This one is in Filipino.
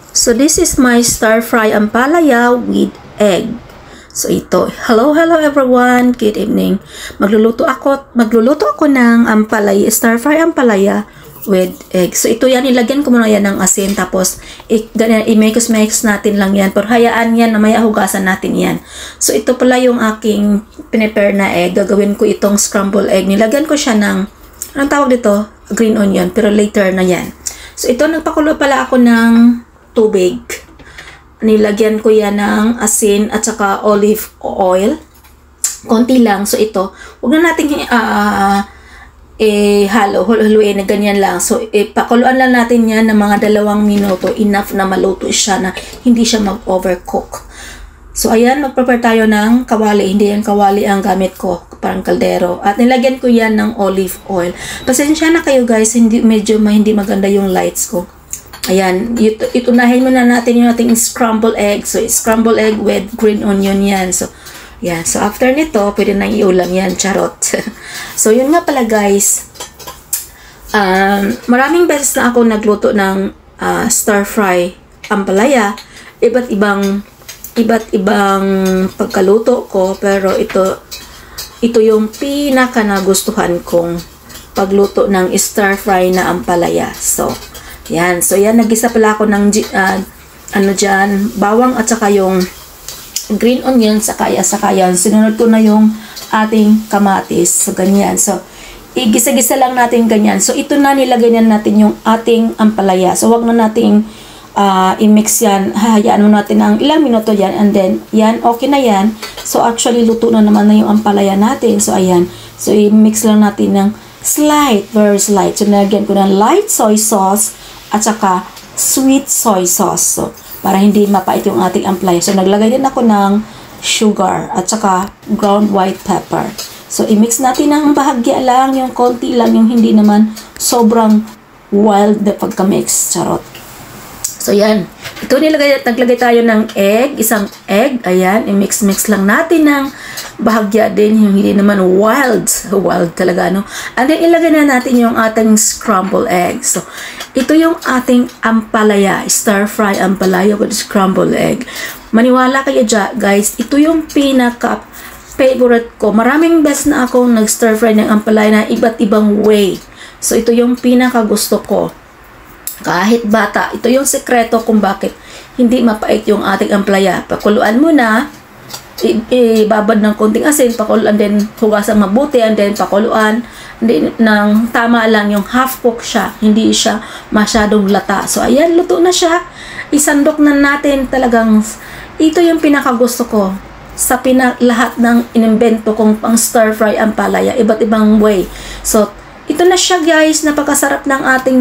So this is my stir fry ampalaya with egg. So ito, hello everyone, good evening. Magluluto ako ng ampalaya, stir fry ampalaya with egg. So ito yan, ilagyan ko muna yan ng asin, tapos i-mix natin lang yan. Pero hayaan yan, mamaya hugasan natin yan. So ito pala yung aking prepare na egg. Gagawin ko itong scramble egg. Nilagyan ko siya ng, anong tawag dito? Green onion, pero later na yan. So ito, nagpakulo pala ako ng tubig. Nilagyan ko yan ng asin at saka olive oil. Konti lang. So ito, huwag na natin haluin na ganyan lang. So pakuluan lang natin yan ng mga 2 minuto. Enough na maluto siya, na hindi siya mag-overcook. So ayan, mag-prepare tayo ng kawali. Hindi yan kawali ang gamit ko, parang kaldero. At nilagyan ko yan ng olive oil. Pasensya na kayo guys, medyo hindi maganda yung lights ko. Ayan, itunahin muna natin yung ating scrambled egg. So, scrambled egg with green onion yan. So, yan. So, after nito, pwede na iulam yan. Charot. So, yun nga pala guys. Maraming beses na ako nagluto ng stir fry ampalaya. Iba't ibang pagkaluto ko. Pero ito yung pinaka nagustuhan kong pagluto ng stir fry na ampalaya. So, yan. So, yan. Nag-isa pala ako ng, bawang at saka yung green onion, saka yan. Sinunod ko na yung ating kamatis. So, ganyan. So, igisa-gisa lang natin ganyan. So, ito na, nilagay na natin yung ating ampalaya. So, wag na nating i-mix yan. Hayaan mo natin ng ilang minuto yan. And then, yan. Okay na yan. So, actually, luto na naman na yung ampalaya natin. So, ayan. So, i-mix lang natin ng very slight. So, nilagyan ko ng light soy sauce at saka sweet soy sauce. So, para hindi mapait yung ating ampalaya. So, naglagay din ako ng sugar at saka ground white pepper. So, i-mix natin ng bahagya lang, yung konti lang, yung hindi naman sobrang wild na pagka-mix. Charot. So, yan. Ito, naglagay tayo ng egg, isang egg. Ayan, i-mix lang natin ng bahagya din, yung hindi naman wild talaga, no? And then, ilagay na natin yung ating scrambled egg. So, ito yung ating ampalaya, stir fry ampalaya with scrambled egg. Maniwala kayo dyan, guys, ito yung pinaka-favorite ko. Maraming beses na akong nag-stir fry ng ampalaya na iba't ibang way. So, ito yung pinaka-gusto ko. Kahit bata, ito yung sekreto kung bakit hindi mapait yung ating ampalaya. Pakuluan mo na, ibabad ng konting asin, pakuluan din, hugasan mabuti, and then pakuluan din ng tama lang, yung half cook siya, hindi siya masyadong lata. So ayan, luto na siya. Isandok na natin. Talagang ito yung pinakagusto ko sa lahat ng inimbento kong pang stir fry ampalaya, iba't ibang way. So ito na siya guys, napakasarap ng ating